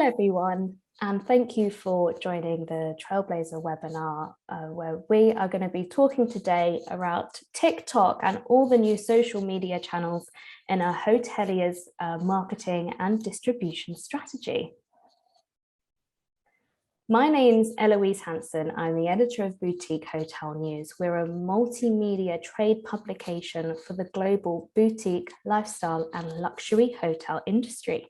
everyone, and thank you for joining the Trailblazer webinar, where we are going to be talking today about TikTok and all the new social media channels in a hoteliers' marketing and distribution strategy. My name's Eloise Hanson. I'm the editor of Boutique Hotel News. We're a multimedia trade publication for the global boutique, lifestyle, and luxury hotel industry.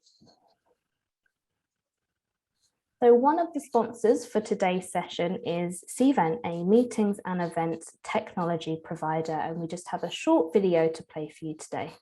So one of the sponsors for today's session is Cvent, a meetings and events technology provider, and we just have a short video to play for you today.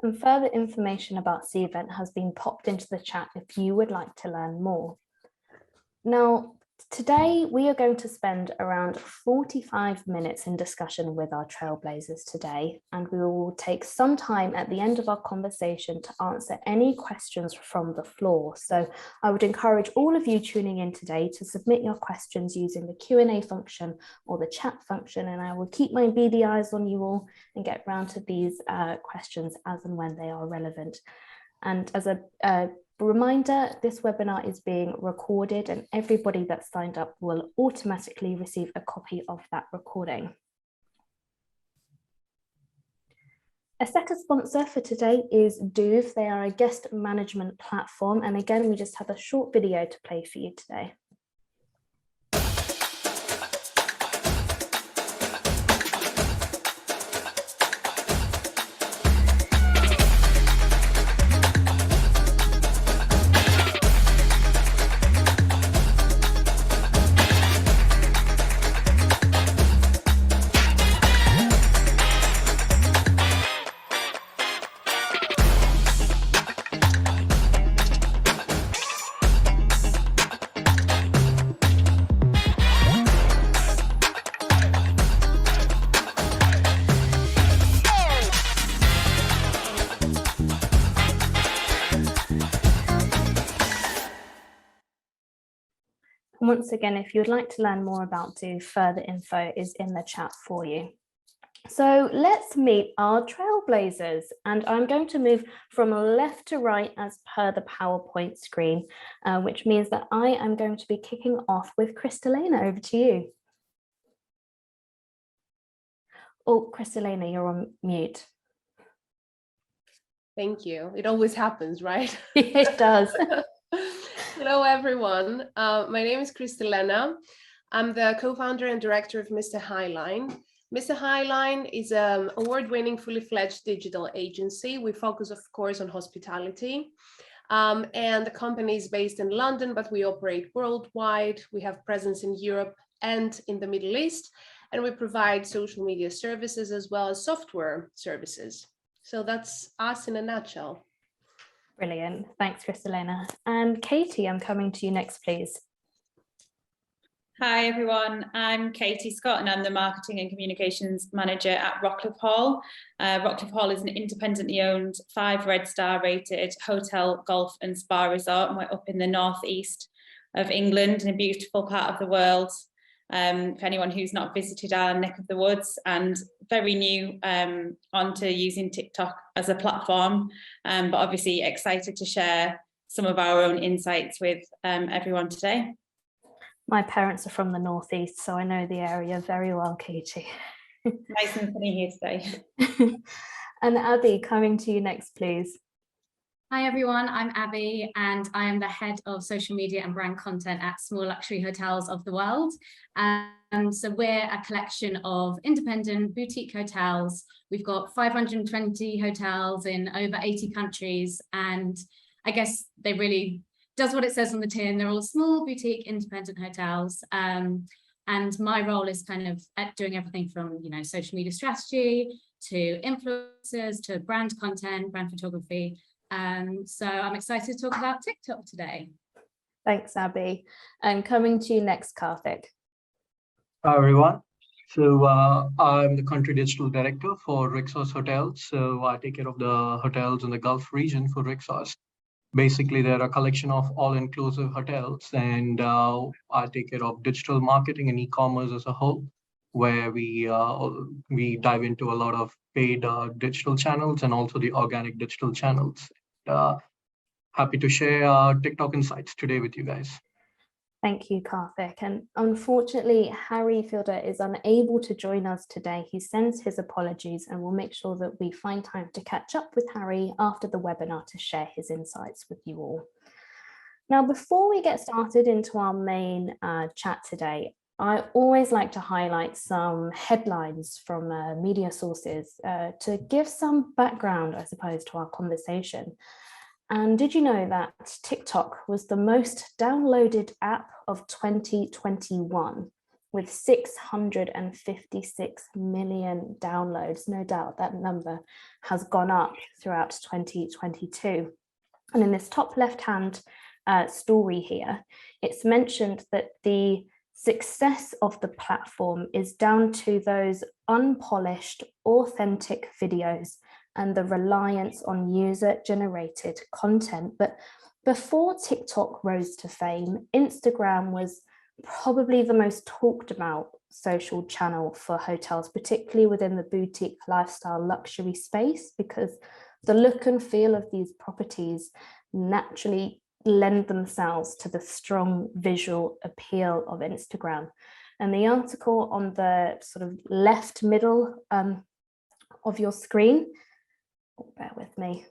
And further information about Cvent has been popped into the chat if you would like to learn more. Now, today we are going to spend around 45 minutes in discussion with our Trailblazers today, and we will take some time at the end of our conversation to answer any questions from the floor. So I would encourage all of you tuning in today to submit your questions using the Q&A function or the chat function, and I will keep my beady eyes on you all and get round to these questions as and when they are relevant. And as a reminder, this webinar is being recorded and everybody that's signed up will automatically receive a copy of that recording. A second sponsor for today is Dove. They are a guest management platform, and again, we just have a short video to play for you today. Once again, if you'd like to learn more about Dove, further info is in the chat for you. So let's meet our Trailblazers, and I'm going to move from left to right as per the PowerPoint screen, which means that I am going to be kicking off with Christalena. Over to you. Oh, Christalena, you're on mute. Thank you. It always happens, right? It does. Hello, everyone. My name is Christalena. I'm the co-founder and director of Mr. Highline. Mr. Highline is an award-winning, fully-fledged digital agency. We focus, of course, on hospitality. And the company is based in London, but we operate worldwide. We have presence in Europe and in the Middle East, and we provide social media services as well as software services. So that's us in a nutshell. Brilliant. Thanks, Christalena. And Katie, I'm coming to you next, please. Hi, everyone. I'm Katie Scott, and I'm the Marketing and Communications Manager at Rockliffe Hall. Rockliffe Hall is an independently owned 5-star rated hotel, golf and spa resort, and we're up in the northeast of England in a beautiful part of the world. For anyone who's not visited our neck of the woods, and very new onto using TikTok as a platform, but obviously excited to share some of our own insights with everyone today. My parents are from the northeast, so I know the area very well, Katie. Nice and sunny here today. And Abi, coming to you next, please. Hi everyone, I'm Abi and I am the head of social media and brand content at Small Luxury Hotels of the World. So we're a collection of independent boutique hotels. We've got 520 hotels in over 80 countries, and I guess they really does what it says on the tin. They're all small boutique independent hotels. And my role is kind of doing everything from, social media strategy to influencers to brand content, brand photography. So I'm excited to talk about TikTok today. Thanks, Abi. And coming to you next, Karthik. Hi, everyone. So I'm the country digital director for Rixos Hotels. So I take care of the hotels in the Gulf region for Rixos. Basically, they're a collection of all-inclusive hotels, and I take care of digital marketing and e-commerce as a whole, where we dive into a lot of paid digital channels and also the organic digital channels. Happy to share TikTok insights today with you guys. Thank you, Karthik. And unfortunately, Harry Fielder is unable to join us today. He sends his apologies, and we'll make sure that we find time to catch up with Harry after the webinar to share his insights with you all. Now, before we get started into our main chat today, I always like to highlight some headlines from media sources to give some background, I suppose, to our conversation. And did you know that TikTok was the most downloaded app of 2021 with 656 million downloads? No doubt that number has gone up throughout 2022. And in this top left-hand story here, it's mentioned that the success of the platform is down to those unpolished, authentic videos and the reliance on user-generated content. But before TikTok rose to fame, Instagram was probably the most talked about social channel for hotels, particularly within the boutique lifestyle luxury space, because the look and feel of these properties naturally lend themselves to the strong visual appeal of Instagram. And the article on the sort of left middle of your screen, bear with me,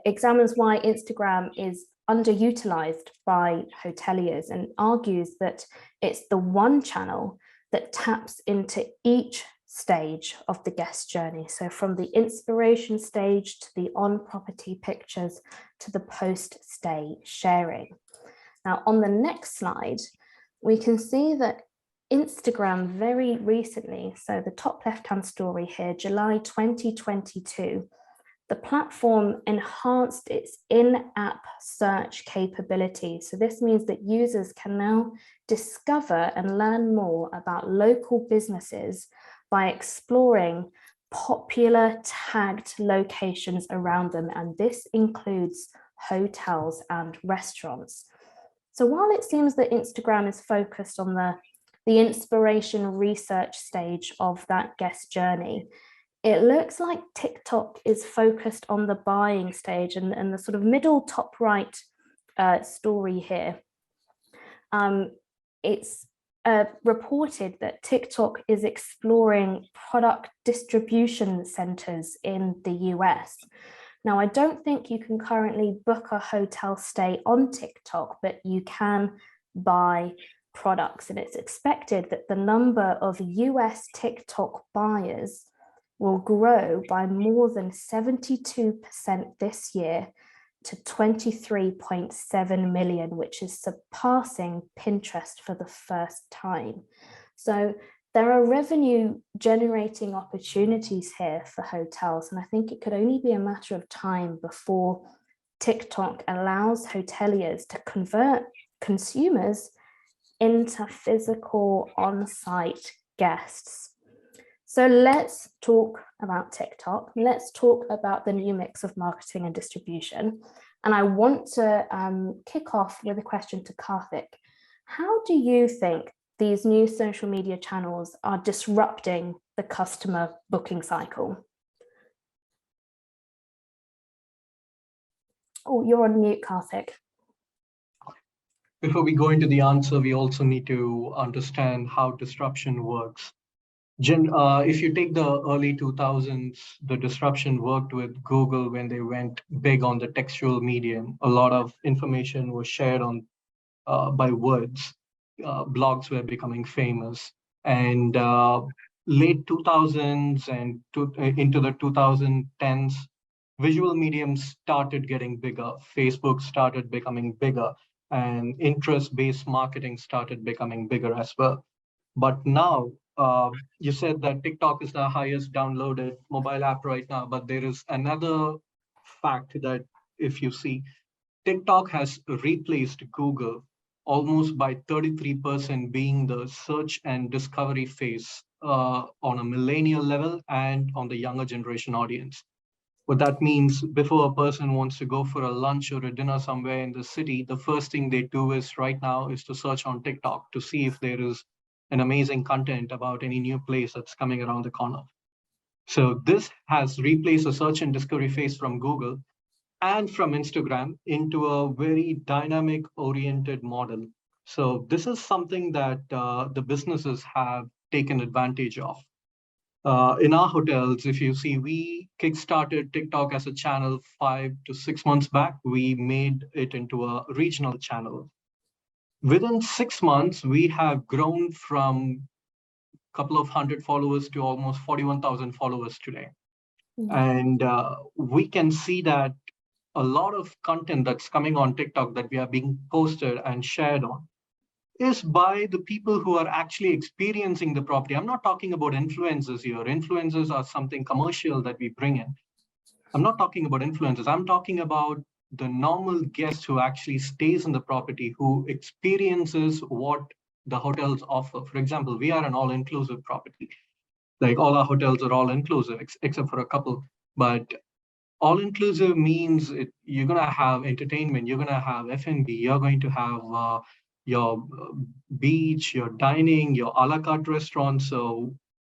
examines why Instagram is underutilized by hoteliers and argues that it's the one channel that taps into each stage of the guest journey. So from the inspiration stage to the on-property pictures to the post-stay sharing. Now on the next slide, we can see that Instagram very recently, so the top left-hand story here, July 2022, the platform enhanced its in-app search capability. So this means that users can now discover and learn more about local businesses by exploring popular tagged locations around them. And this includes hotels and restaurants. So while it seems that Instagram is focused on the inspiration research stage of that guest journey, it looks like TikTok is focused on the buying stage, and the sort of middle top right story here. It's reported that TikTok is exploring product distribution centers in the US. Now, I don't think you can currently book a hotel stay on TikTok, but you can buy products, and it's expected that the number of US TikTok buyers will grow by more than 72% this year to 23.7 million, which is surpassing Pinterest for the first time. So there are revenue generating opportunities here for hotels, and I think it could only be a matter of time before TikTok allows hoteliers to convert consumers into physical on-site guests. So let's talk about TikTok. Let's talk about the new mix of marketing and distribution. And I want to kick off with a question to Karthik. How do you think these new social media channels are disrupting the customer booking cycle? Oh, you're on mute, Karthik. Before we go into the answer, we also need to understand how disruption works. If you take the early 2000s, the disruption worked with Google when they went big on the textual medium. A lot of information was shared on by words. Blogs were becoming famous. And late 2000s and into the 2010s, visual mediums started getting bigger. Facebook started becoming bigger. and interest-based marketing started becoming bigger as well. But now, you said that TikTok is the highest downloaded mobile app right now, but there is another fact that if you see, TikTok has replaced Google almost by 33% being the search and discovery phase on a millennial level and on the younger generation audience. What that means, before a person wants to go for a lunch or a dinner somewhere in the city, the first thing they do is right now is to search on TikTok to see if there is an amazing content about any new place that's coming around the corner. So this has replaced the search and discovery phase from Google and from Instagram into a very dynamic oriented model. So this is something that the businesses have taken advantage of. In our hotels, if you see, we kickstarted TikTok as a channel 5 to 6 months back. We made it into a regional channel. Within 6 months, we have grown from a couple of hundred followers to almost 41,000 followers today. And we can see that a lot of content that's coming on TikTok that we are being posted and shared on is by the people who are actually experiencing the property. I'm not talking about influencers here. Influencers are something commercial that we bring in. I'm not talking about influencers. I'm talking about the normal guest who actually stays in the property, who experiences what the hotels offer. For example, we are an all-inclusive property. Like all our hotels are all-inclusive, except for a couple. But all-inclusive means you're going to have entertainment, you're going to have F&B, you're going to have your beach, your dining, your a la carte restaurant. So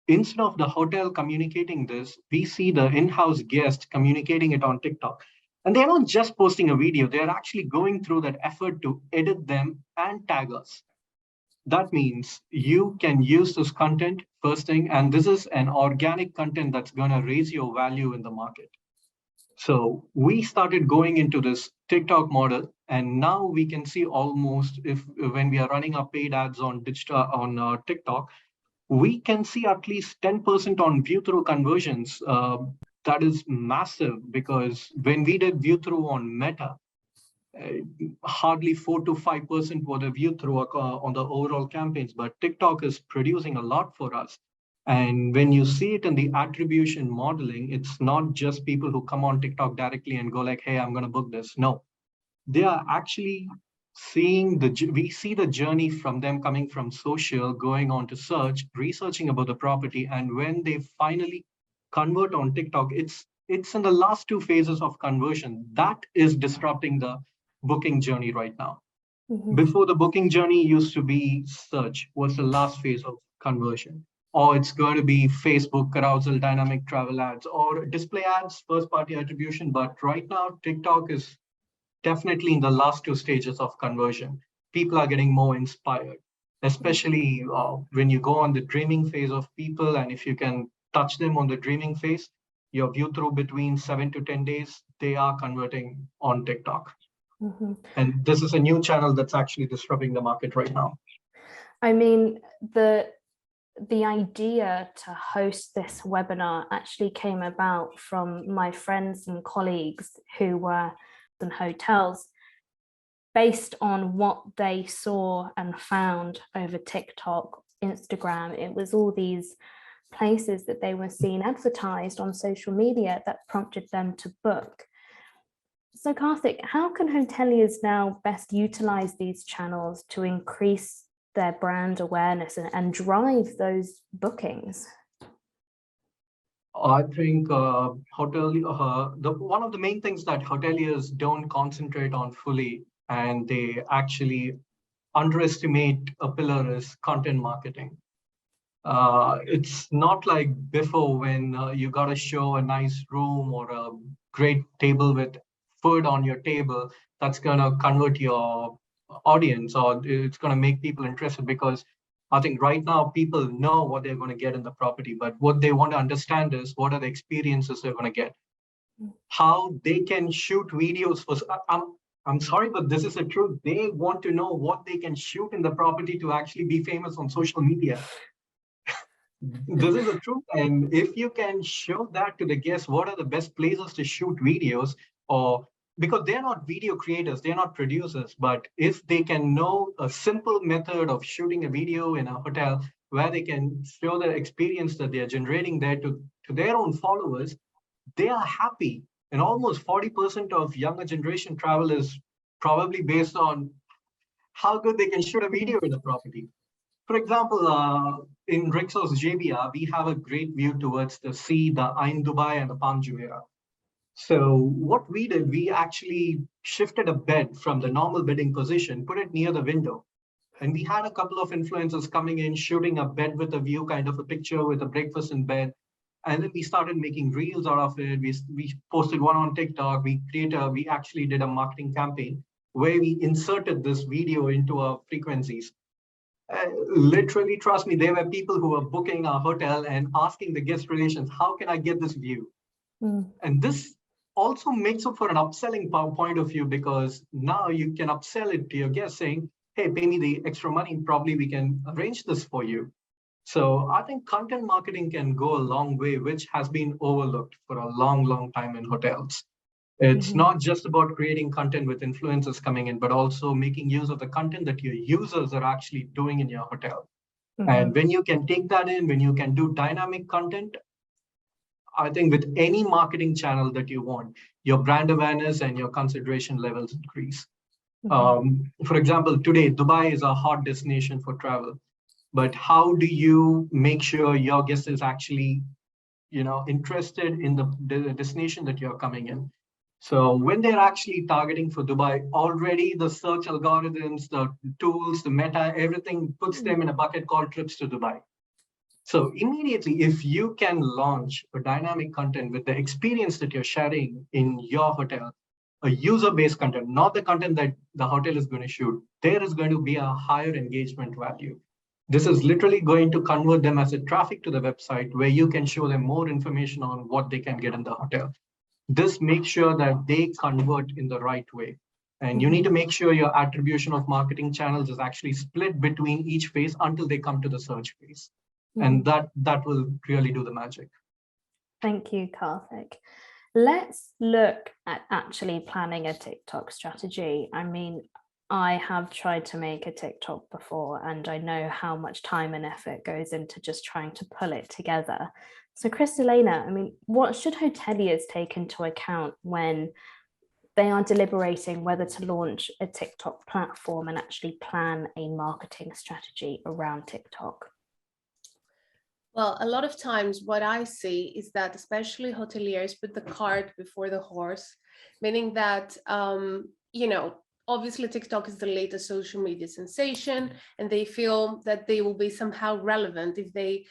instead of the hotel communicating this, we see the in-house guest communicating it on TikTok. And they're not just posting a video, they're actually going through that effort to edit them and tag us. That means you can use this content first thing, and this is an organic content that's going to raise your value in the market. So we started going into this TikTok model, and now we can see almost when we are running our paid ads on digital on TikTok, we can see at least 10% on view through conversions. That is massive, because when we did view through on Meta, hardly 4 to 5% were the view through on the overall campaigns, but TikTok is producing a lot for us. And when you see it in the attribution modeling, it's not just people who come on TikTok directly and go like, hey, I'm going to book this. No, they are actually seeing we see the journey from them coming from social, going on to search, researching about the property. And when they finally convert on TikTok, it's in the last 2 phases of conversion. That is disrupting the booking journey right now. Before, the booking journey used to be search, was the last phase of conversion. Or it's going to be Facebook, carousel, dynamic travel ads, or display ads, first party attribution. But right now, TikTok is definitely in the last 2 stages of conversion. People are getting more inspired, especially when you go on the dreaming phase of people. And if you can touch them on the dreaming phase, your view through between 7 to 10 days, they are converting on TikTok. And this is a new channel that's actually disrupting the market right now. I mean, the idea to host this webinar actually came about from my friends and colleagues who were in hotels, based on what they saw and found over TikTok, Instagram. It was all these places that they were seeing advertised on social media that prompted them to book. So Karthik, how can hoteliers now best utilize these channels to increase their brand awareness and drive those bookings? I think one of the main things that hoteliers don't concentrate on fully, and they actually underestimate a pillar, is content marketing. It's not like before when you got to show a nice room or a great table with food on your table that's going to convert your audience, or it's going to make people interested, because I think right now people know what they're going to get in the property, but what they want to understand is what are the experiences they're going to get, how they can shoot videos for. I'm sorry, but this is the truth. They want to know what they can shoot in the property to actually be famous on social media. This is the truth. And if you can show that to the guests, what are the best places to shoot videos, or because they're not video creators, they're not producers, but if they can know a simple method of shooting a video in a hotel where they can show their experience that they are generating there to their own followers, they are happy. And almost 40% of younger generation travel is probably based on how good they can shoot a video in a property. For example, in Rixos JBR, we have a great view towards the sea, the Ain Dubai and the Palm Jumeirah. So what we did, we actually shifted a bed from the normal bedding position, put it near the window. And we had a couple of influencers coming in, shooting a bed with a view, kind of a picture with a breakfast in bed. And then we started making reels out of it. We posted one on TikTok. We actually did a marketing campaign where we inserted this video into our frequencies. Literally, trust me, there were people who were booking our hotel and asking the guest relations, how can I get this view? And this also makes up for an upselling point of view, because now you can upsell it to your guests saying, hey, pay me the extra money, probably we can arrange this for you. So I think content marketing can go a long way, which has been overlooked for a long, long time in hotels. It's not just about creating content with influencers coming in, but also making use of the content that your users are actually doing in your hotel. And when you can take that in, when you can do dynamic content, I think with any marketing channel that you want, your brand awareness and your consideration levels increase. For example, today, Dubai is a hot destination for travel. But how do you make sure your guest is actually, interested in the destination that you're coming in? So when they're actually targeting for Dubai, already the search algorithms, the tools, the meta, everything puts them in a bucket called trips to Dubai. So immediately, if you can launch a dynamic content with the experience that you're sharing in your hotel, a user-based content, not the content that the hotel is going to shoot, there is going to be a higher engagement value. This is literally going to convert them as a traffic to the website where you can show them more information on what they can get in the hotel. This makes sure that they convert in the right way. And you need to make sure your attribution of marketing channels is actually split between each phase until they come to the search phase. And that will really do the magic. Thank you, Karthik. Let's look at actually planning a TikTok strategy. I mean, I have tried to make a TikTok before, and I know how much time and effort goes into just trying to pull it together. So Christalena, I mean, what should hoteliers take into account when they are deliberating whether to launch a TikTok platform and actually plan a marketing strategy around TikTok? Well, a lot of times what I see is that especially hoteliers put the cart before the horse, meaning that, obviously TikTok is the latest social media sensation, and they feel that they will be somehow relevant if they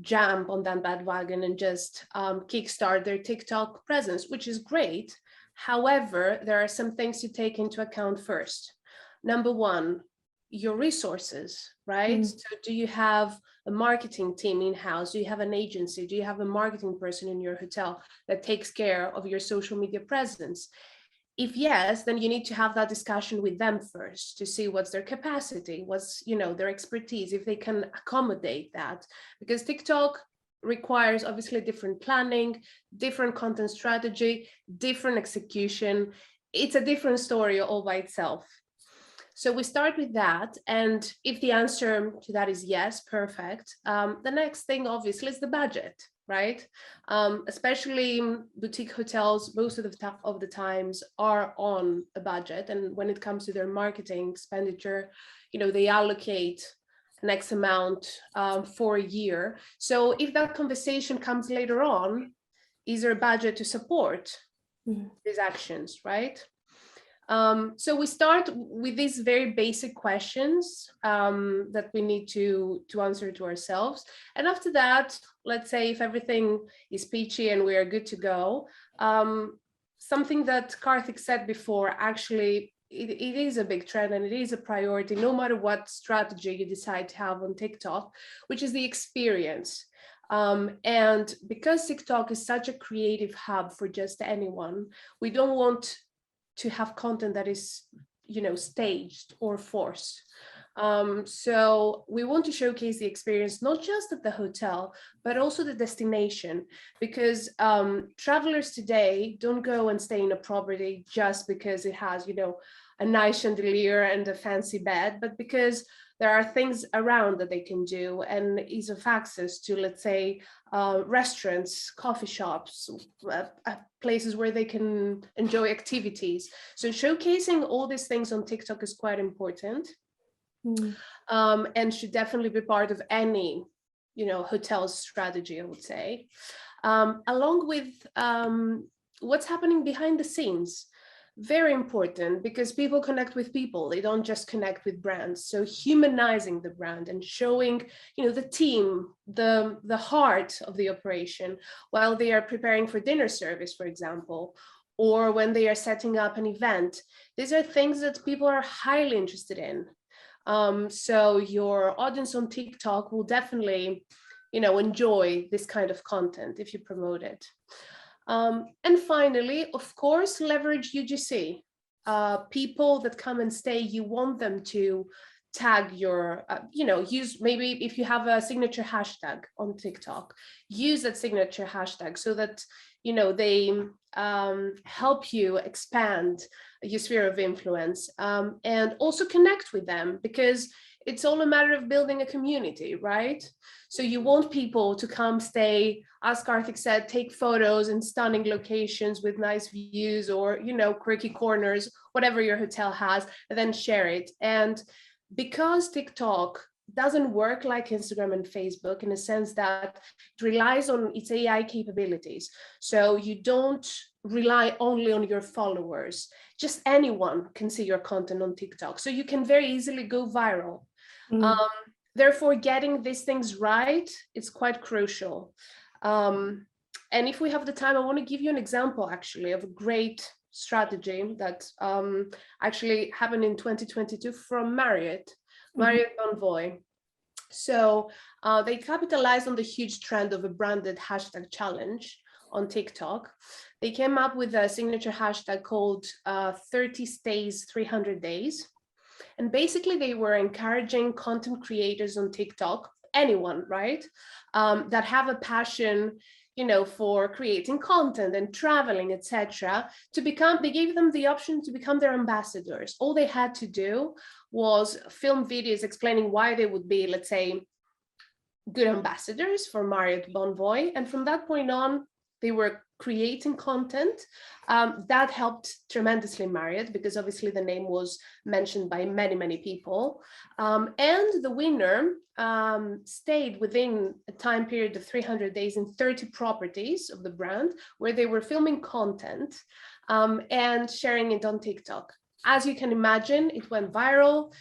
jump on that bandwagon and just kickstart their TikTok presence, which is great. However, there are some things to take into account first. Number one, your resources, right? So do you have a marketing team in-house? Do you have an agency? Do you have a marketing person in your hotel that takes care of your social media presence? If yes, then you need to have that discussion with them first to see what's their capacity, what's their expertise, if they can accommodate that. Because TikTok requires obviously different planning, different content strategy, different execution. It's a different story all by itself. So we start with that. And if the answer to that is yes, perfect. The next thing obviously is the budget, right? Especially boutique hotels, most of the times are on a budget. And when it comes to their marketing expenditure, they allocate an X amount for a year. So if that conversation comes later on, is there a budget to support these actions, right? So we start with these very basic questions that we need to answer to ourselves. And after that, let's say if everything is peachy and we are good to go, something that Karthik said before, actually, it is a big trend and it is a priority, no matter what strategy you decide to have on TikTok, which is the experience. And because TikTok is such a creative hub for just anyone, we don't want to have content that is, staged or forced. So we want to showcase the experience, not just at the hotel, but also the destination, because travelers today don't go and stay in a property just because it has, a nice chandelier and a fancy bed, but because there are things around that they can do and ease of access to, let's say, restaurants, coffee shops, places where they can enjoy activities. So showcasing all these things on TikTok is quite important. And should definitely be part of any, hotel strategy, I would say, along with what's happening behind the scenes. Very important, because people connect with people. They don't just connect with brands. So humanizing the brand and showing, the team, the heart of the operation while they are preparing for dinner service, for example, or when they are setting up an event. These are things that people are highly interested in. So your audience on TikTok will definitely, enjoy this kind of content if you promote it. And finally, of course, leverage UGC. People that come and stay, you want them to tag your, use, maybe if you have a signature hashtag on TikTok, use that signature hashtag so that, they help you expand your sphere of influence, and also connect with them, because it's all a matter of building a community, right? So you want people to come stay, as Karthik said, take photos in stunning locations with nice views or, quirky corners, whatever your hotel has, and then share it. And because TikTok doesn't work like Instagram and Facebook in a sense that it relies on its AI capabilities. So you don't rely only on your followers. Just anyone can see your content on TikTok. So you can very easily go viral. Therefore, getting these things right is quite crucial. And if we have the time, I want to give you an example actually of a great strategy that actually happened in 2022 from Marriott Bonvoy. So they capitalized on the huge trend of a branded hashtag challenge on TikTok. They came up with a signature hashtag called 30 stays, 300 days. And basically they were encouraging content creators on TikTok, anyone, right, that have a passion, for creating content and traveling, etc., they gave them the option to become their ambassadors. All they had to do was film videos explaining why they would be, let's say, good ambassadors for Marriott Bonvoy. And from that point on, they were creating content that helped tremendously Marriott, because obviously the name was mentioned by many, many people. And the winner stayed within a time period of 300 days in 30 properties of the brand, where they were filming content and sharing it on TikTok. As you can imagine, it went viral.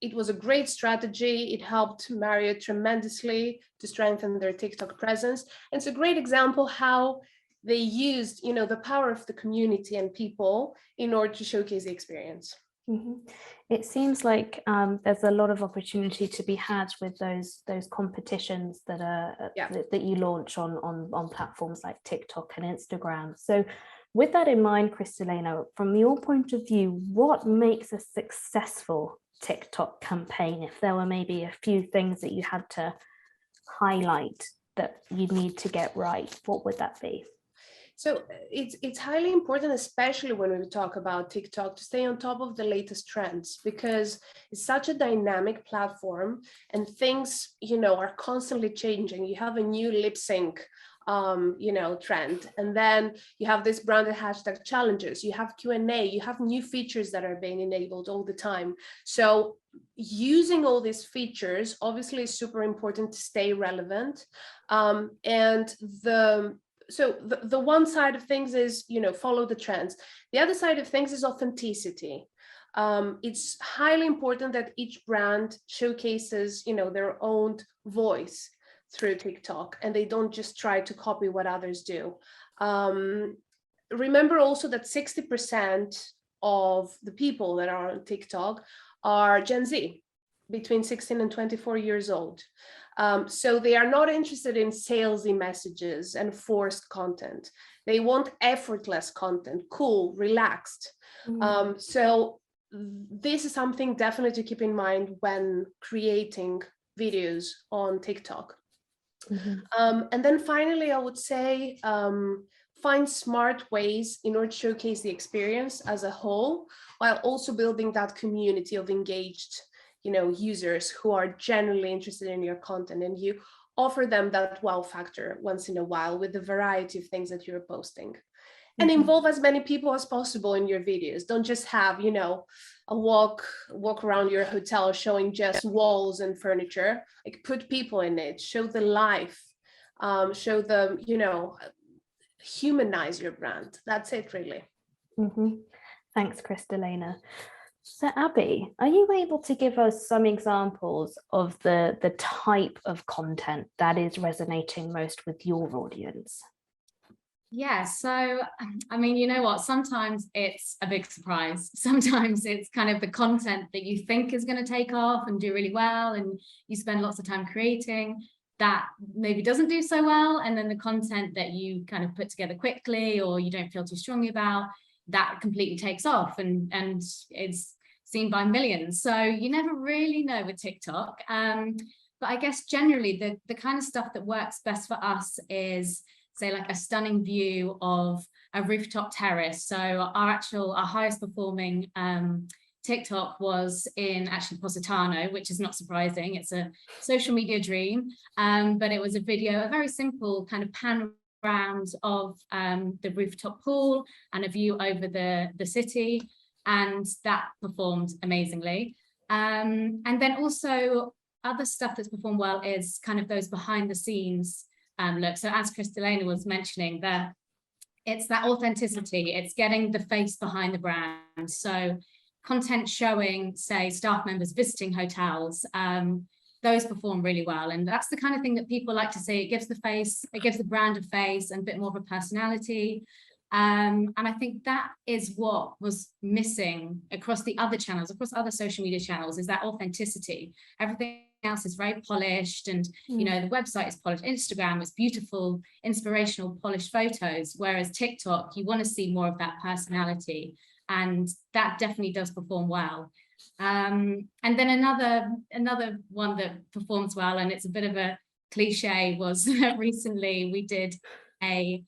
It was a great strategy. It helped Marriott tremendously to strengthen their TikTok presence. And it's a great example how they used, the power of the community and people in order to showcase the experience. It seems like there's a lot of opportunity to be had with those competitions that are that you launch on platforms like TikTok and Instagram. So with that in mind, Christalena, from your point of view, what makes a successful TikTok campaign? If there were maybe a few things that you had to highlight that you need to get right, what would that be? So it's highly important, especially when we talk about TikTok, to stay on top of the latest trends, because it's such a dynamic platform and things, are constantly changing. You have a new lip sync trend, and then you have this branded hashtag challenges, you have Q&A, you have new features that are being enabled all the time. So using all these features obviously is super important to stay relevant. And the one side of things is, follow the trends. The other side of things is authenticity. It's highly important that each brand showcases, their own voice through TikTok, and they don't just try to copy what others do. Remember also that 60% of the people that are on TikTok are Gen Z, between 16 and 24 years old. So they are not interested in salesy messages and forced content. They want effortless content, cool, relaxed. So this is something definitely to keep in mind when creating videos on TikTok. And then finally, I would say, find smart ways in order to showcase the experience as a whole, while also building that community of engaged, users who are genuinely interested in your content, and you offer them that wow factor once in a while with the variety of things that you're posting. And involve as many people as possible in your videos. Don't just have, a walk around your hotel showing just walls and furniture. Like, put people in it, show the life, show them, humanize your brand. That's it, really. Thanks, Christalena. So Abi, are you able to give us some examples of the type of content that is resonating most with your audience? Yeah, so I mean, you know what, sometimes it's a big surprise. Sometimes it's kind of the content that you think is going to take off and do really well, and you spend lots of time creating, that maybe doesn't do so well, and then the content that you kind of put together quickly or you don't feel too strongly about, that completely takes off and is seen by millions. So you never really know with TikTok. But I guess generally the kind of stuff that works best for us is, say, like a stunning view of a rooftop terrace. So our highest performing TikTok was in actually Positano, which is not surprising. It's a social media dream, but it was a video, a very simple kind of pan around of the rooftop pool and a view over the city, and that performed amazingly. And then also other stuff that's performed well is kind of those behind the scenes look. So as Christalena was mentioning, that it's that authenticity, it's getting the face behind the brand. So content showing, say, staff members visiting hotels, those perform really well. And that's the kind of thing that people like to see. It gives the face, it gives the brand a face and a bit more of a personality. And I think that is what was missing across the other channels, across other social media channels, is that authenticity. Everything else is very polished, and the website is polished. Instagram is beautiful, inspirational, polished photos, whereas TikTok, you want to see more of that personality, and that definitely does perform well. And then another one that performs well, and it's a bit of a cliche, was recently we did a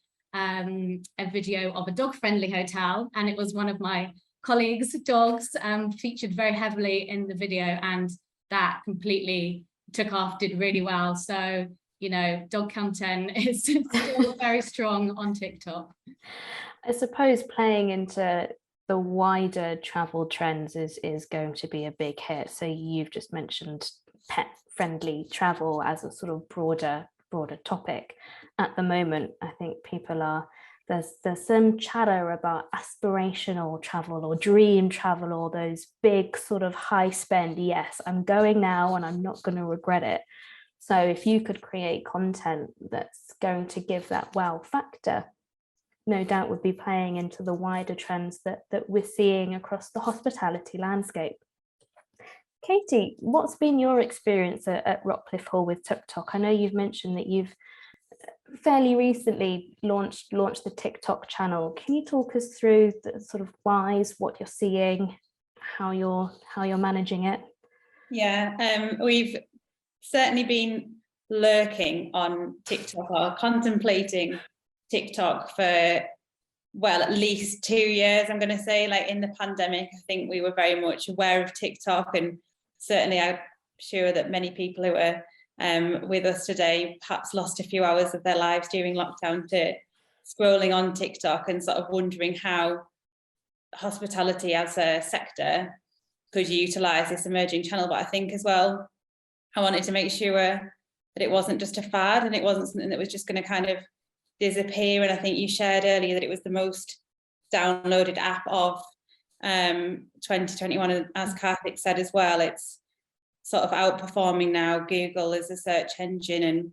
video of a dog-friendly hotel, and it was one of my colleagues' dogs featured very heavily in the video, and that completely took off, did really well. So, dog content is still very strong on TikTok. I suppose playing into the wider travel trends is going to be a big hit. So you've just mentioned pet-friendly travel as a sort of broader topic. At the moment, I think people are, there's some chatter about aspirational travel or dream travel, or those big sort of high spend, yes, I'm going now and I'm not going to regret it. So if you could create content that's going to give that wow factor, no doubt would be playing into the wider trends that we're seeing across the hospitality landscape. Katie, what's been your experience at Rockliffe Hall with Tick-Tock? I know you've mentioned that you've fairly recently launched the TikTok channel. Can you talk us through the sort of whys, what you're seeing, how you're managing it? Yeah, we've certainly been lurking on TikTok, or contemplating TikTok for, well, at least 2 years, I'm going to say. Like, in the pandemic, I think we were very much aware of TikTok, and certainly I'm sure that many people who are with us today perhaps lost a few hours of their lives during lockdown to scrolling on TikTok and sort of wondering how hospitality as a sector could utilise this emerging channel. But I think as well, I wanted to make sure that it wasn't just a fad, and it wasn't something that was just going to kind of disappear. And I think you shared earlier that it was the most downloaded app of 2021, and as Karthik said as well, it's sort of outperforming now Google as a search engine. And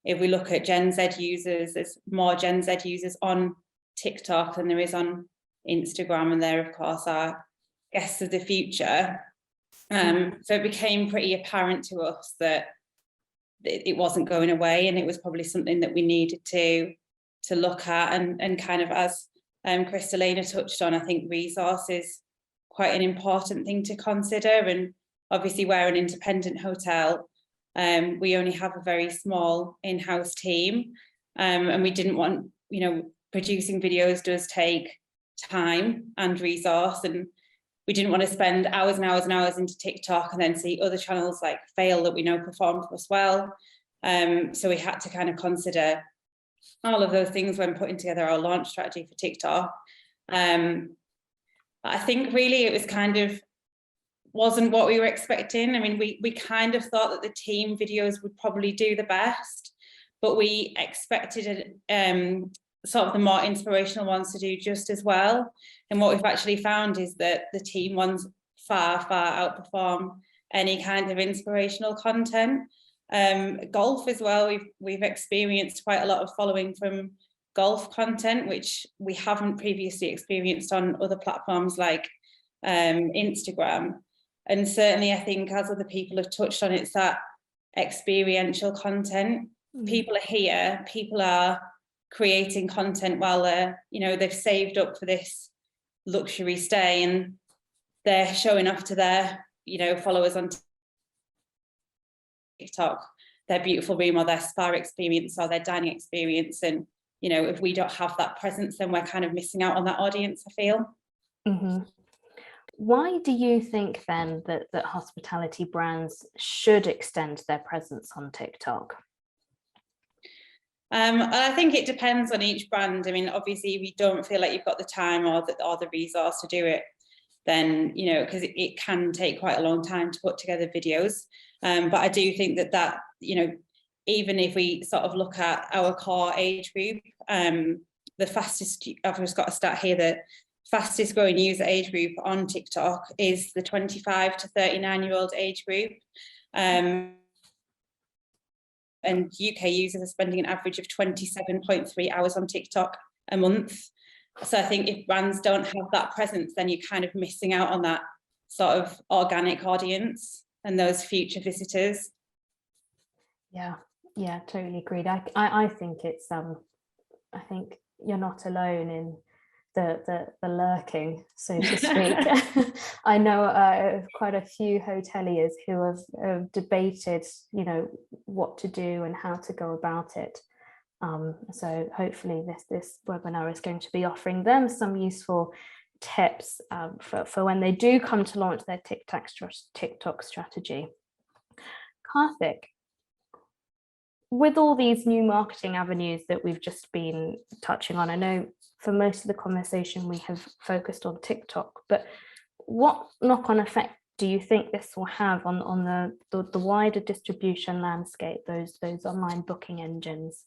if we look at Gen Z users, there's more Gen Z users on TikTok than there is on Instagram, and they're of course our guests of the future. So it became pretty apparent to us that it wasn't going away, and it was probably something that we needed to look at, and kind of, as Christalena touched on, I think resources quite an important thing to consider. And obviously we're an independent hotel. We only have a very small in-house team, and we didn't want, you know, producing videos does take time and resource, and we didn't want to spend hours and hours and hours into TikTok and then see other channels like fail that we know perform for us well. So we had to kind of consider all of those things when putting together our launch strategy for TikTok. I think really it was kind of wasn't what we were expecting. I mean, we kind of thought that the team videos would probably do the best, but we expected sort of the more inspirational ones to do just as well. And what we've actually found is that the team ones far outperform any kind of inspirational content. Golf as well, we've experienced quite a lot of following from golf content, which we haven't previously experienced on other platforms like Instagram. And certainly I think, as other people have touched on, it's that experiential content. People are here, people are creating content while they're, you know, they've saved up for this luxury stay, and they're showing off to their, you know, followers on TikTok their beautiful room or their spa experience or their dining experience. And, you know, if we don't have that presence, then we're kind of missing out on that audience, I feel. Mm-hmm. Why do you think then that hospitality brands should extend their presence on TikTok? I think it depends on each brand. I mean, obviously, if you don't feel like you've got the time or the resource to do it, then, you know, because it can take quite a long time to put together videos. But I do think that, you know, even if we sort of look at our core age group, the fastest, I've just got a stat here, the fastest growing user age group on TikTok is the 25 to 39-year-old age group. And UK users are spending an average of 27.3 hours on TikTok a month. So I think if brands don't have that presence, then you're kind of missing out on that sort of organic audience and those future visitors. Yeah, totally agreed. I think it's I think you're not alone in the lurking, so to speak. I know quite a few hoteliers who have debated, you know, what to do and how to go about it. So hopefully this webinar is going to be offering them some useful tips for when they do come to launch their TikTok strategy. Karthik, with all these new marketing avenues that we've just been touching on, I know for most of the conversation we have focused on TikTok, but what knock-on effect do you think this will have on the wider distribution landscape, those online booking engines?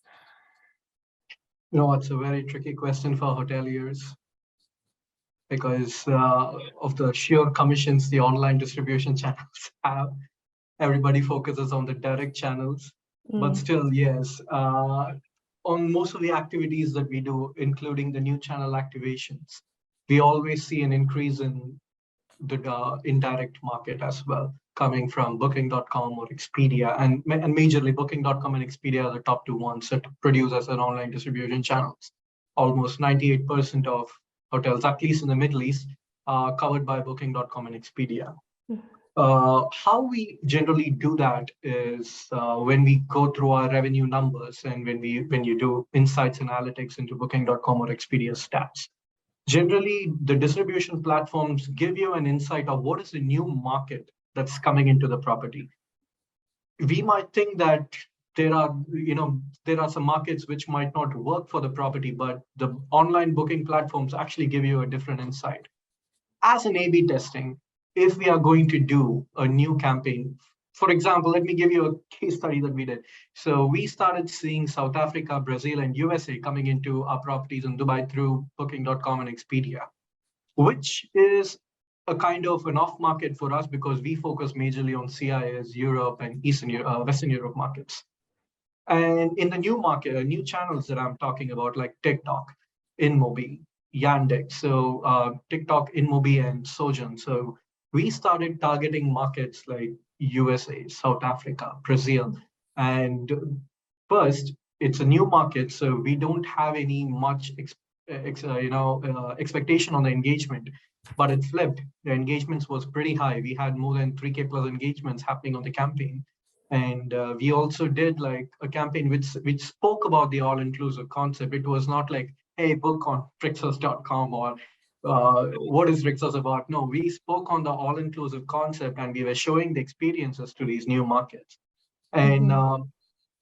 No, it's a very tricky question for hoteliers because of the sheer commissions the online distribution channels have. Everybody focuses on the direct channels, but still, yes, on most of the activities that we do, including the new channel activations, we always see an increase in the indirect market as well, coming from Booking.com or Expedia, and majorly Booking.com and Expedia are the top two ones that produce as an online distribution channels. Almost 98% of hotels, at least in the Middle East, are covered by Booking.com and Expedia. How we generally do that is when we go through our revenue numbers and when you do insights analytics into Booking.com or Expedia stats. Generally, the distribution platforms give you an insight of what is the new market that's coming into the property. We might think that there are some markets which might not work for the property, but the online booking platforms actually give you a different insight. As an A/B testing, if we are going to do a new campaign, for example, let me give you a case study that we did. So we started seeing South Africa, Brazil, and USA coming into our properties in Dubai through Booking.com and Expedia, which is a kind of an off market for us because we focus majorly on CIS, Europe, and Western Europe markets. And in the new market, new channels that I'm talking about, like TikTok, InMobi, Yandex, so TikTok, InMobi, and Sojourn. So we started targeting markets like USA, South Africa, Brazil. And first, it's a new market, so we don't have any much expectation on the engagement. but it flipped. The engagements was pretty high. We had more than 3K plus engagements happening on the campaign. And we also did like a campaign which spoke about the all-inclusive concept. It was not like, hey, book on Rixos.com or what is Rixos about? No, we spoke on the all-inclusive concept and we were showing the experiences to these new markets. And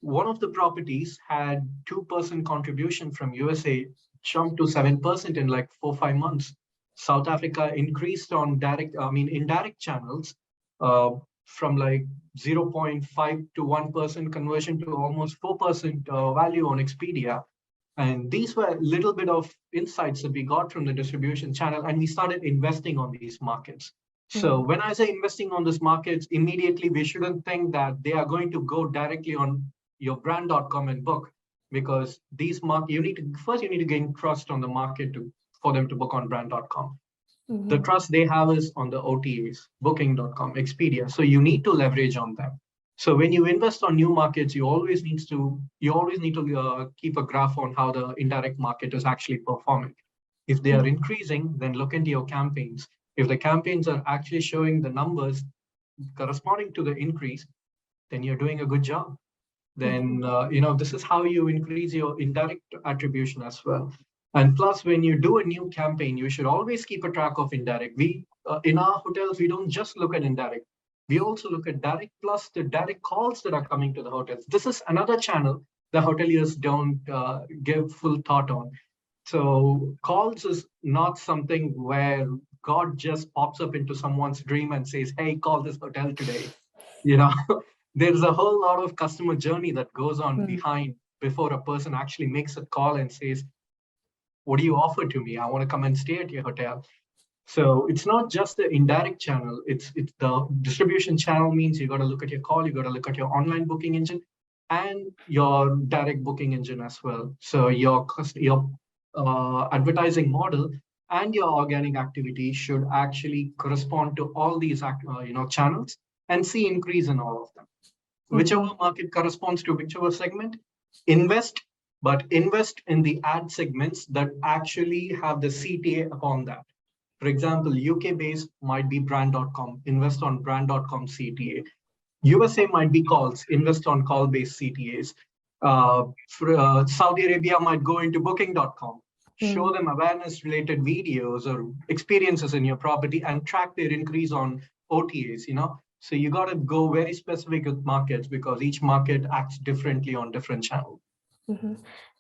one of the properties had 2% contribution from USA, jumped to 7% in like 4-5 months. South Africa increased on indirect channels from like 0.5 to 1% conversion to almost 4% value on Expedia. And these were a little bit of insights that we got from the distribution channel, and we started investing on these markets. So when I say investing on these markets, immediately we shouldn't think that they are going to go directly on your brand.com and book, because these markets, you need to gain trust on the market for them to book on brand.com. The trust they have is on the OTAs, booking.com, Expedia. So you need to leverage on them. So when you invest on new markets, you always need to keep a graph on how the indirect market is actually performing. If they are increasing, then look into your campaigns. If the campaigns are actually showing the numbers corresponding to the increase, then you're doing a good job. Then this is how you increase your indirect attribution as well. And plus, when you do a new campaign, you should always keep a track of indirect. We in our hotels, we don't just look at indirect. We also look at direct plus the direct calls that are coming to the hotels. This is another channel the hoteliers don't give full thought on. So calls is not something where God just pops up into someone's dream and says, hey, call this hotel today. There's a whole lot of customer journey that goes on behind before a person actually makes a call and says, what do you offer to me? I want to come and stay at your hotel. So it's not just the indirect channel. It's the distribution channel means you got to look at your call, you got to look at your online booking engine and your direct booking engine as well. So your advertising model and your organic activity should actually correspond to all these channels and see increase in all of them. Whichever market corresponds to whichever segment, invest in the ad segments that actually have the CTA upon that. For example, UK based might be brand.com, invest on brand.com CTA. USA might be calls, invest on call based CTAs. Saudi Arabia might go into booking.com, show them awareness related videos or experiences in your property and track their increase on OTAs, So you got to go very specific with markets because each market acts differently on different channels.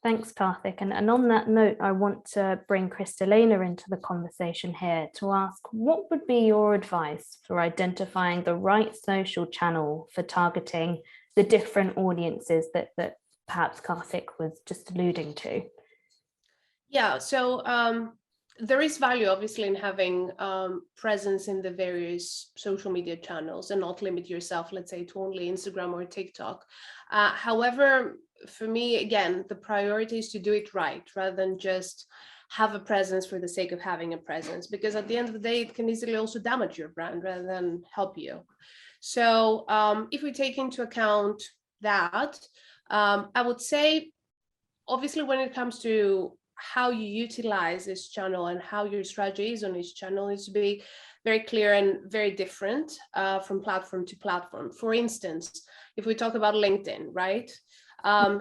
Thanks, Karthik. And on that note, I want to bring Christalena into the conversation here to ask, what would be your advice for identifying the right social channel for targeting the different audiences that perhaps Karthik was just alluding to? Yeah, so there is value obviously in having presence in the various social media channels and not limit yourself, let's say, to only Instagram or TikTok. However, for me, again, the priority is to do it right rather than just have a presence for the sake of having a presence, because at the end of the day, it can easily also damage your brand rather than help you. So if we take into account that, I would say, obviously, when it comes to how you utilize this channel and how your strategy is on each channel needs to be very clear and very different from platform to platform. For instance, if we talk about LinkedIn, right?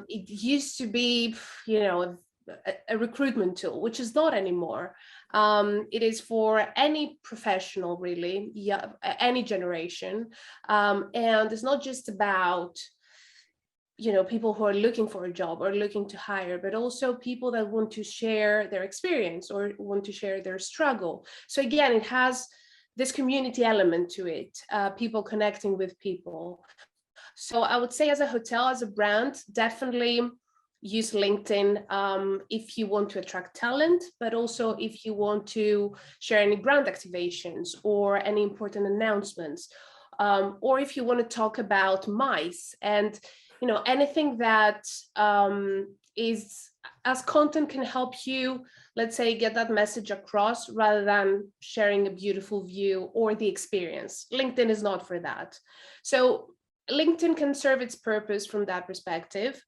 It used to be, a recruitment tool, which is not anymore. It is for any professional, really, any generation. And it's not just about people who are looking for a job or looking to hire, but also people that want to share their experience or want to share their struggle. So again, it has this community element to it, people connecting with people. So I would say as a hotel, as a brand, definitely use LinkedIn if you want to attract talent, but also if you want to share any brand activations or any important announcements, or if you want to talk about MICE and anything that is as content can help you, let's say, get that message across rather than sharing a beautiful view or the experience. LinkedIn is not for that. So LinkedIn can serve its purpose from that perspective.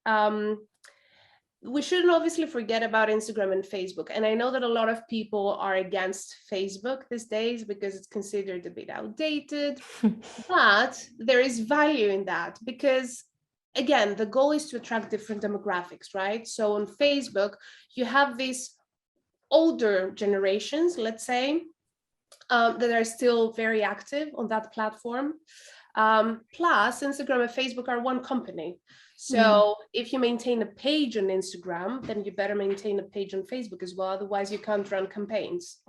we shouldn't obviously forget about Instagram and Facebook. And I know that a lot of people are against Facebook these days because it's considered a bit outdated, but there is value in that because, again, the goal is to attract different demographics, right? So on Facebook, you have these older generations, let's say, that are still very active on that platform. Plus, Instagram and Facebook are one company. So if you maintain a page on Instagram, then you better maintain a page on Facebook as well. Otherwise, you can't run campaigns.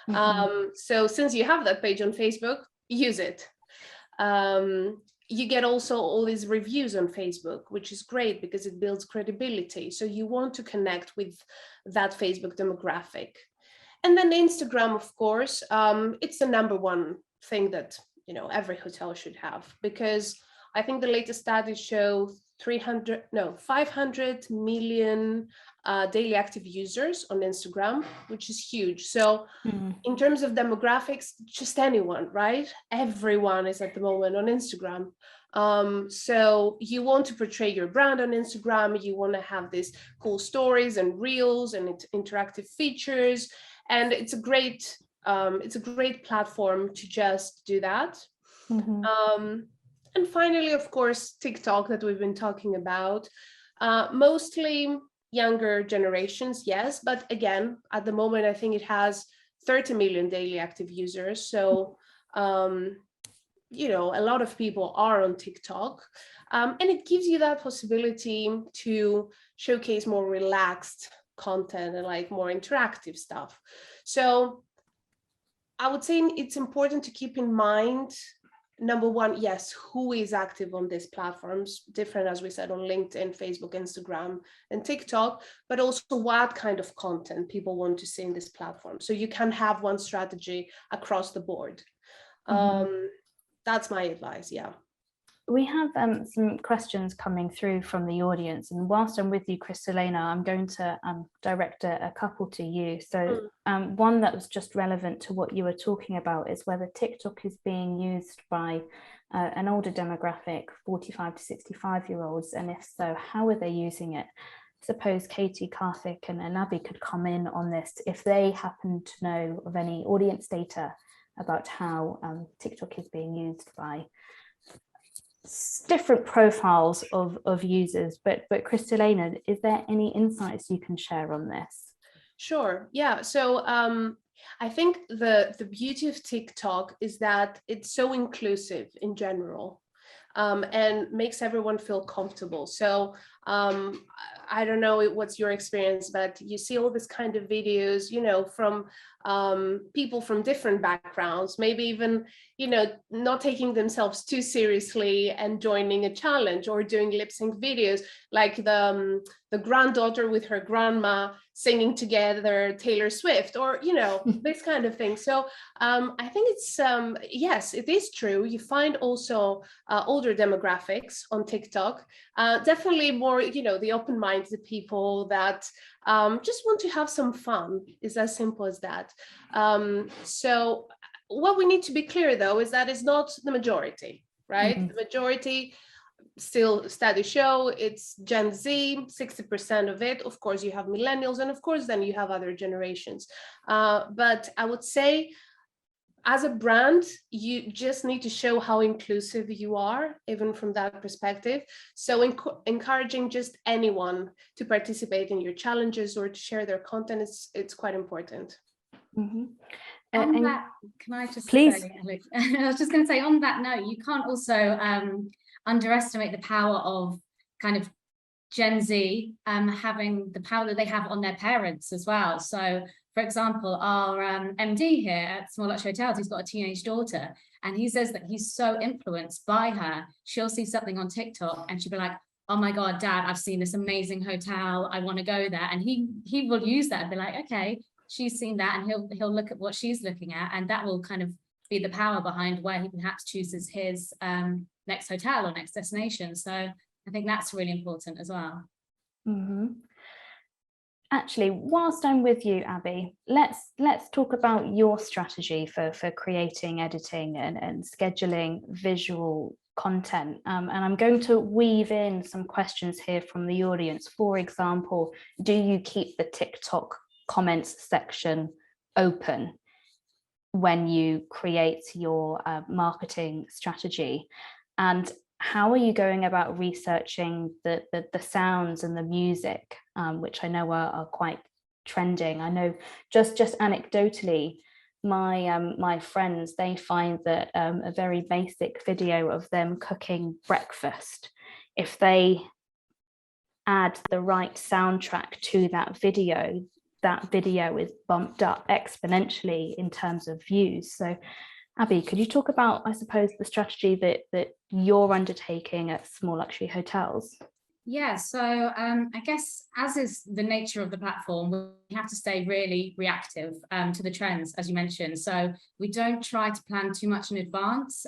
So since you have that page on Facebook, use it. You get also all these reviews on Facebook, which is great because it builds credibility. So you want to connect with that Facebook demographic. And then Instagram, of course, it's the number one thing that, you know, every hotel should have, because I think the latest studies show 500 million daily active users on Instagram, which is huge. So in terms of demographics, just anyone, right? Everyone is at the moment on Instagram. So you want to portray your brand on Instagram. You want to have these cool stories and reels and interactive features. And it's a great platform to just do that. And finally, of course, TikTok that we've been talking about, mostly younger generations, yes. But again, at the moment, I think it has 30 million daily active users. So, you know, a lot of people are on TikTok. And it gives you that possibility to showcase more relaxed content and like more interactive stuff. So I would say it's important to keep in mind, number one, yes, who is active on these platforms, different, as we said, on LinkedIn, Facebook, Instagram, and TikTok, but also what kind of content people want to see in this platform. So you can have one strategy across the board. That's my advice, yeah. We have some questions coming through from the audience, and whilst I'm with you, Christalena, I'm going to direct a couple to you. So one that was just relevant to what you were talking about is whether TikTok is being used by an older demographic, 45 to 65-year-olds, and if so, how are they using it? I suppose Katie, Karthik, and Abi could come in on this if they happen to know of any audience data about how TikTok is being used by different profiles of users. But Christalena, is there any insights you can share on this? Sure, yeah. So I think the beauty of TikTok is that it's so inclusive in general, and makes everyone feel comfortable. So I don't know what's your experience, but you see all this kind of videos, you know, from people from different backgrounds, maybe even, you know, not taking themselves too seriously and joining a challenge or doing lip sync videos, like the granddaughter with her grandma singing together Taylor Swift, or, you know, this kind of thing. So I think it's, yes, it is true. You find also older demographics on TikTok, definitely more, you know, the open-minded people that just want to have some fun. It's as simple as that. So what we need to be clear, though, is that it's not the majority, right? The majority, still studies show, it's Gen Z, 60% of it. Of course, you have millennials, and of course, then you have other generations. But I would say, as a brand, you just need to show how inclusive you are, even from that perspective. So encouraging just anyone to participate in your challenges or to share their content, it's quite important. On that, can I just please say, I was just going to say, on that note, you can't also underestimate the power of kind of Gen Z having the power that they have on their parents as well. So, for example, our MD here at Small Luxury Hotels, he's got a teenage daughter, and he says that he's so influenced by her. She'll see something on TikTok and she'll be like, oh my God, Dad, I've seen this amazing hotel, I want to go there. And he will use that and be like, okay, she's seen that, and he'll look at what she's looking at, and that will kind of be the power behind where he perhaps chooses his next hotel or next destination. So I think that's really important as well. Actually, whilst I'm with you, Abi, let's talk about your strategy for creating, editing, and scheduling visual content. And I'm going to weave in some questions here from the audience. For example, do you keep the TikTok comments section open when you create your marketing strategy? And how are you going about researching the sounds and the music, which I know are quite trending? I know just anecdotally, my friends, they find that a very basic video of them cooking breakfast, if they add the right soundtrack to that video is bumped up exponentially in terms of views. So Abi, could you talk about, I suppose, the strategy that you're undertaking at Small Luxury Hotels? Yeah, so I guess, as is the nature of the platform, we have to stay really reactive to the trends, as you mentioned. So we don't try to plan too much in advance.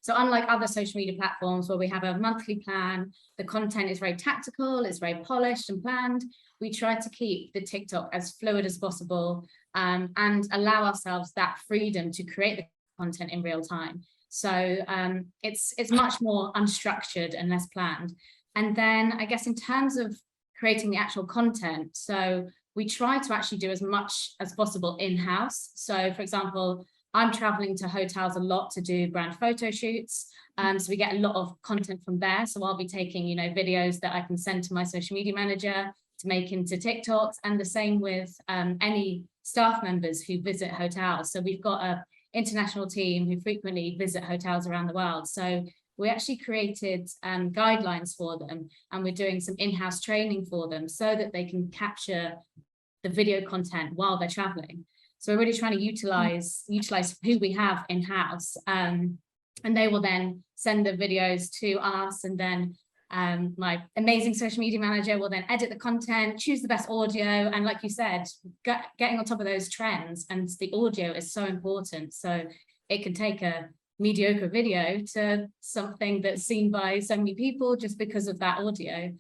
So unlike other social media platforms where we have a monthly plan, the content is very tactical, it's very polished and planned, we try to keep the TikTok as fluid as possible and allow ourselves that freedom to create the content in real time. So it's much more unstructured and less planned. And then I guess in terms of creating the actual content, so we try to actually do as much as possible in-house. So for example, I'm traveling to hotels a lot to do brand photo shoots. So we get a lot of content from there. So I'll be taking, videos that I can send to my social media manager to make into TikToks, and the same with any staff members who visit hotels. So we've got an international team who frequently visit hotels around the world. So we actually created guidelines for them, and we're doing some in-house training for them so that they can capture the video content while they're traveling. So we're really trying to utilize who we have in-house, and they will then send the videos to us, and then my amazing social media manager will then edit the content, choose the best audio, and like you said, getting on top of those trends. And the audio is so important, so it can take a mediocre video to something that's seen by so many people just because of that audio.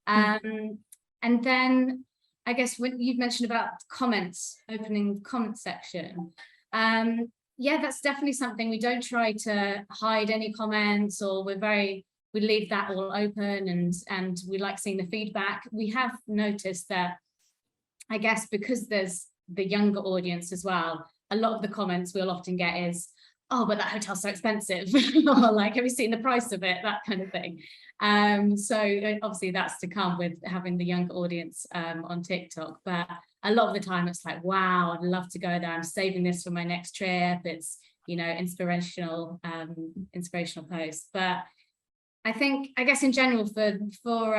And then I guess when you've mentioned about comments, opening the comment section, yeah, that's definitely something. We don't try to hide any comments, or we leave that all open, and we like seeing the feedback. We have noticed that, I guess, because there's the younger audience as well, a lot of the comments we'll often get is, oh, but that hotel's so expensive, or like, have you seen the price of it, that kind of thing. So obviously that's to come with having the younger audience on TikTok, but a lot of the time it's like, wow, I'd love to go there, I'm saving this for my next trip. It's, inspirational posts. But I guess in general for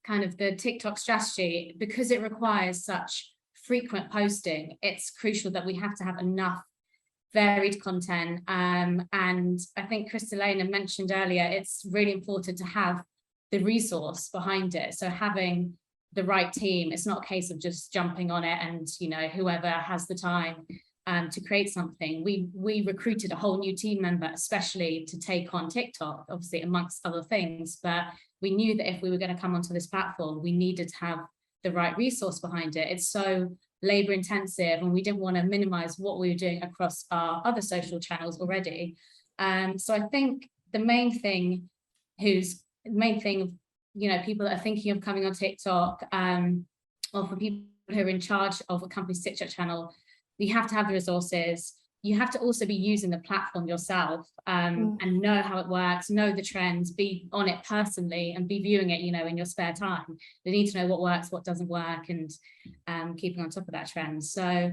kind of the TikTok strategy, because it requires such frequent posting, it's crucial that we have to have enough varied content. And I think Christalena mentioned earlier, it's really important to have the resource behind it. So having the right team, it's not a case of just jumping on it and, whoever has the time to create something. We recruited a whole new team member, especially to take on TikTok, obviously amongst other things, but we knew that if we were going to come onto this platform, we needed to have the right resource behind it. It's so labor intensive, and we didn't want to minimize what we were doing across our other social channels already. So I think the main thing, people that are thinking of coming on TikTok, or for people who are in charge of a company's TikTok channel, you have to have the resources. You have to also be using the platform yourself, and know how it works, know the trends, be on it personally, and be viewing it, in your spare time. You need to know what works, what doesn't work, and keeping on top of that trend. So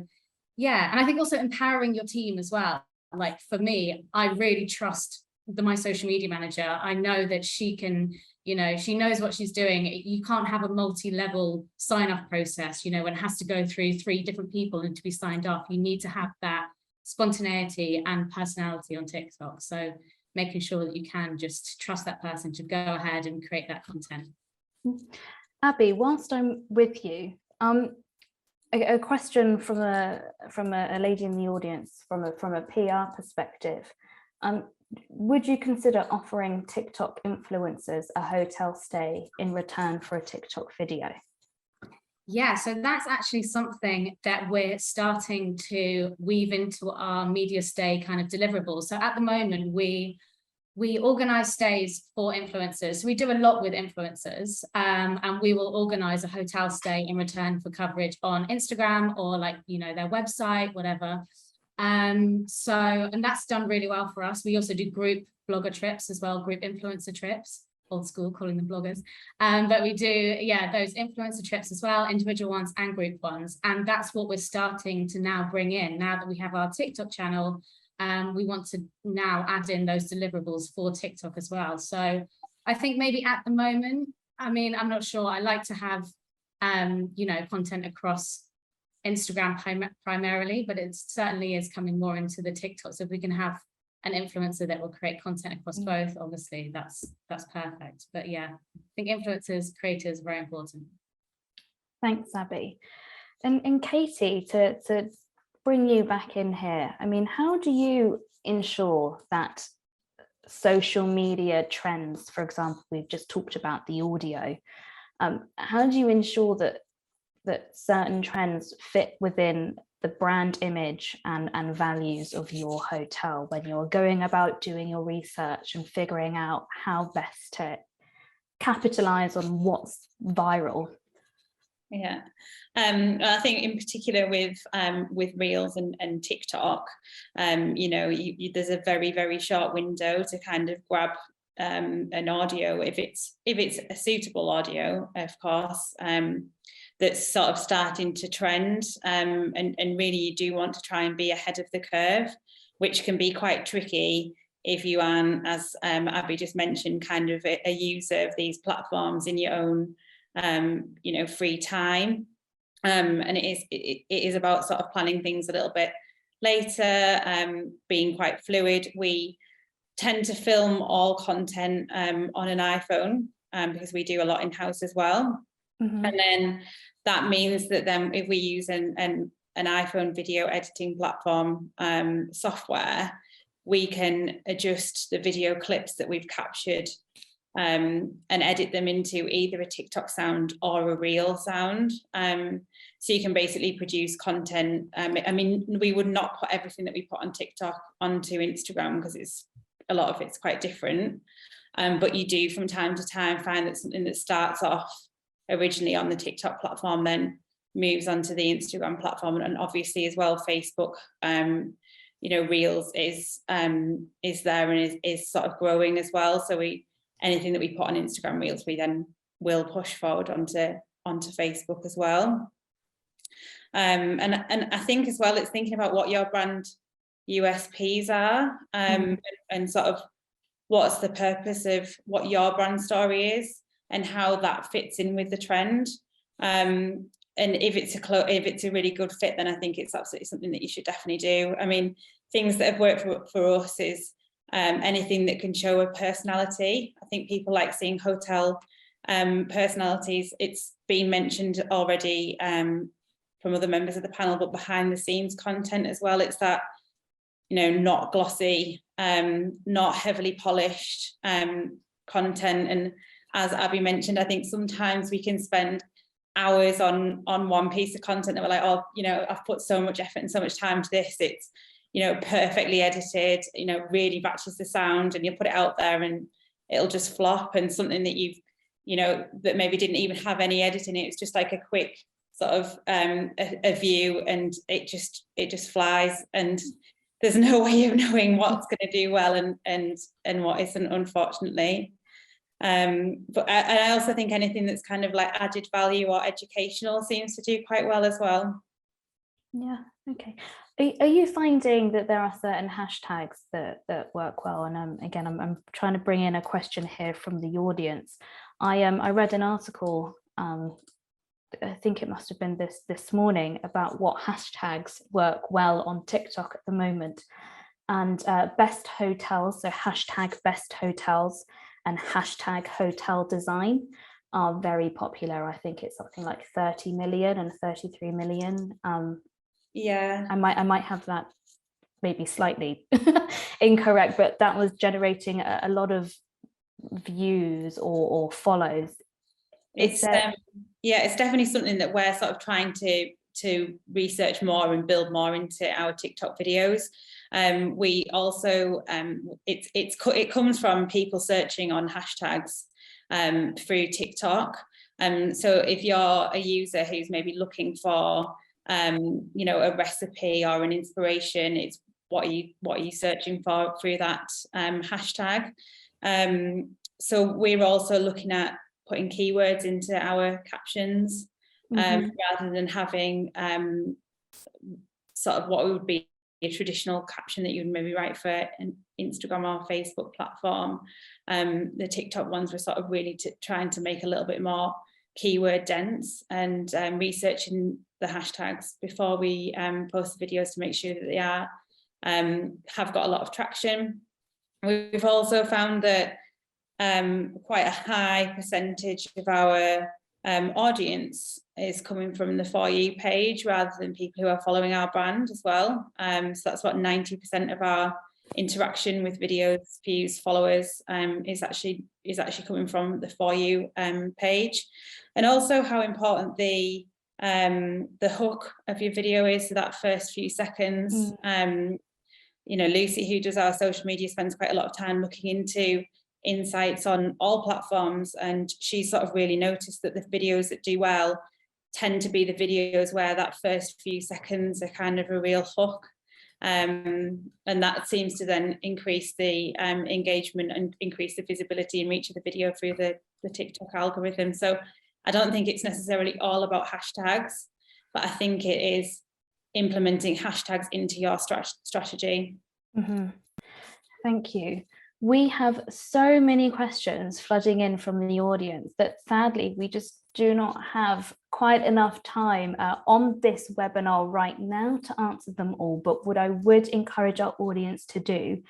yeah, and I think also empowering your team as well. Like for me, I really trust my social media manager. I know that she can, she knows what she's doing. You can't have a multi-level sign-off process, when it has to go through 3 different people and to be signed off. You need to have that spontaneity and personality on TikTok. So making sure that you can just trust that person to go ahead and create that content. Abi, whilst I'm with you, a question from a lady in the audience from a PR perspective. Would you consider offering TikTok influencers a hotel stay in return for a TikTok video? Yeah, so that's actually something that we're starting to weave into our media stay kind of deliverables. So at the moment, we we organize stays for influencers. We do a lot with influencers, and we will organize a hotel stay in return for coverage on Instagram or like, you know, their website, whatever. And that's done really well for us. We also do group blogger trips as well, group influencer trips, old school calling them bloggers. But we do, yeah, those influencer trips as well, individual ones and group ones. And that's what we're starting to now bring in. Now that we have our TikTok channel, we want to now add in those deliverables for TikTok as well. So I think maybe at the moment, I mean, I'm not sure. I like to have, you know, content across Instagram primarily, but it certainly is coming more into the TikTok. So if we can have an influencer that will create content across both, obviously that's perfect. But yeah, I think influencers, creators, very important. Thanks, Abi. And Katie, to bring you back in here, I mean, how do you ensure that social media trends, for example, we've just talked about the audio, how do you ensure that certain trends fit within the brand image and values of your hotel when you're going about doing your research and figuring out how best to capitalize on what's viral? Yeah, I think in particular with Reels and TikTok, you know, there's a very short window to kind of grab an audio if it's a suitable audio, of course, that's sort of starting to trend, and really you do want to try and be ahead of the curve, which can be quite tricky if you aren't, as Abi just mentioned, kind of a user of these platforms in your own you know, free time, and it is about sort of planning things a little bit later, being quite fluid. We tend to film all content on an iPhone because we do a lot in-house as well. Mm-hmm. And then that means that then if we use an iPhone video editing platform software, we can adjust the video clips that we've captured and edit them into either a TikTok sound or a reel sound. So you can basically produce content. I mean, we would not put everything that we put on TikTok onto Instagram because a lot of it's quite different. But you do from time to time find that something that starts off originally on the TikTok platform then moves onto the Instagram platform, and obviously as well Facebook, you know, Reels is there and is sort of growing as well. So anything that we put on Instagram Reels, we then will push forward onto Facebook as well. And I think as well, it's thinking about what your brand USPs are, and sort of what's the purpose of what your brand story is and how that fits in with the trend. And if it's a really good fit, then I think it's absolutely something that you should definitely do. I mean, things that have worked for us is anything that can show a personality. I think people like seeing hotel personalities. It's been mentioned already from other members of the panel, but behind the scenes content as well. It's that, you know, not glossy, not heavily polished content. And as Abi mentioned, I think sometimes we can spend hours on one piece of content that we're like, oh, you know, I've put so much effort and so much time to this. It's, you know, perfectly edited, you know, really matches the sound, and you put it out there and it'll just flop. And something that you know, that maybe didn't even have any editing, it's just like a quick sort of a view, and it just flies, and there's no way of knowing what's going to do well and what isn't, unfortunately. But I also think anything that's kind of like added value or educational seems to do quite well as well. Yeah, okay. Are you finding that there are certain hashtags that work well? And again, I'm trying to bring in a question here from the audience. I read an article, I think it must have been this morning, about what hashtags work well on TikTok at the moment. And best hotels, so hashtag best hotels and hashtag hotel design are very popular. I think it's something like 30 million and 33 million. Yeah, I might have that maybe slightly incorrect, but that was generating a lot of views or follows. it's definitely something that we're sort of trying to to research more and build more into our TikTok videos. We also, it comes from people searching on hashtags through TikTok. So if you're a user who's maybe looking for, you know, a recipe or an inspiration, it's what are you searching for through that hashtag. So we're also looking at putting keywords into our captions, rather than having sort of what would be a traditional caption that you would maybe write for an Instagram or Facebook platform. The TikTok ones were sort of really trying to make a little bit more keyword dense, and researching the hashtags before we post the videos to make sure that they are have got a lot of traction. We've also found that quite a high percentage of our audience is coming from the For You page rather than people who are following our brand as well. So that's about 90% of our interaction with videos, views, followers is actually coming from the For You page. And also how important the hook of your video is, so that first few seconds. You know, Lucy, who does our social media, spends quite a lot of time looking into insights on all platforms, and she's sort of really noticed that the videos that do well tend to be the videos where that first few seconds are kind of a real hook, and that seems to then increase the engagement and increase the visibility and reach of the video through the TikTok algorithm. So I don't think it's necessarily all about hashtags, but I think it is implementing hashtags into your strategy. Thank you. We have so many questions flooding in from the audience that sadly we just do not have quite enough time on this webinar right now to answer them all. But what I would encourage our audience to do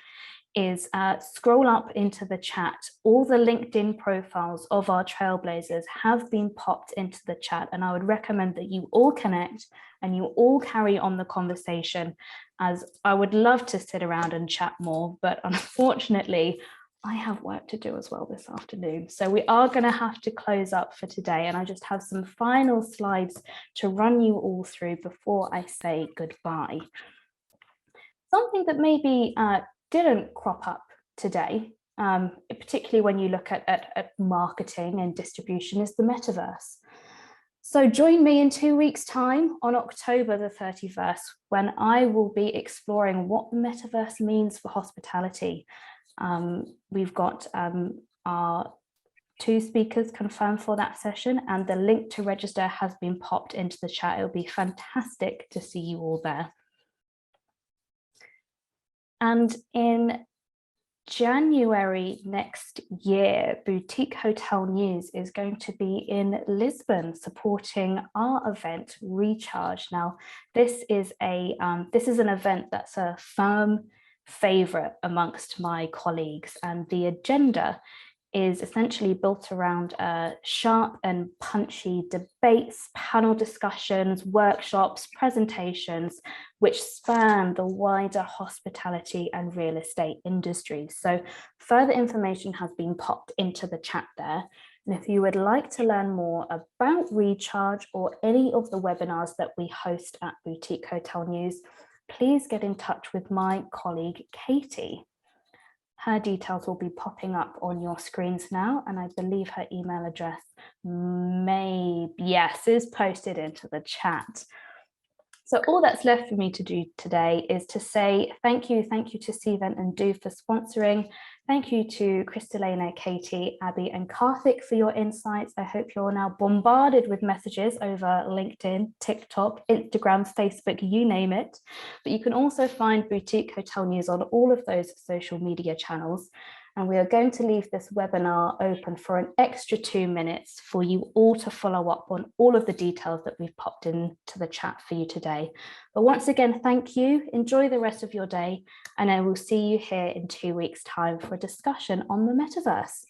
is scroll up into the chat. All the LinkedIn profiles of our Trailblazers have been popped into the chat, and I would recommend that you all connect and you all carry on the conversation, as I would love to sit around and chat more, but unfortunately I have work to do as well this afternoon. So we are going to have to close up for today, and I just have some final slides to run you all through before I say goodbye. Something that maybe didn't crop up today, particularly when you look at marketing and distribution, is the metaverse. So join me in 2 weeks' time on October the 31st, when I will be exploring what the metaverse means for hospitality. We've got our 2 speakers confirmed for that session, and the link to register has been popped into the chat. It'll be fantastic to see you all there. And in January next year, Boutique Hotel News is going to be in Lisbon supporting our event Recharge. Now, this is an event that's a firm favorite amongst my colleagues, and the agenda is essentially built around sharp and punchy debates, panel discussions, workshops, presentations, which span the wider hospitality and real estate industries. So further information has been popped into the chat there. And if you would like to learn more about Recharge or any of the webinars that we host at Boutique Hotel News, please get in touch with my colleague, Katie. Her details will be popping up on your screens now, and I believe her email address is posted into the chat. So all that's left for me to do today is to say thank you to Cvent and Do for sponsoring. Thank you to Christalena, Katie, Abi and Karthik for your insights. I hope you're now bombarded with messages over LinkedIn, TikTok, Instagram, Facebook, you name it. But you can also find Boutique Hotel News on all of those social media channels. And we are going to leave this webinar open for an extra 2 minutes for you all to follow up on all of the details that we've popped into the chat for you today. But once again, thank you. Enjoy the rest of your day, and I will see you here in 2 weeks' time for a discussion on the metaverse.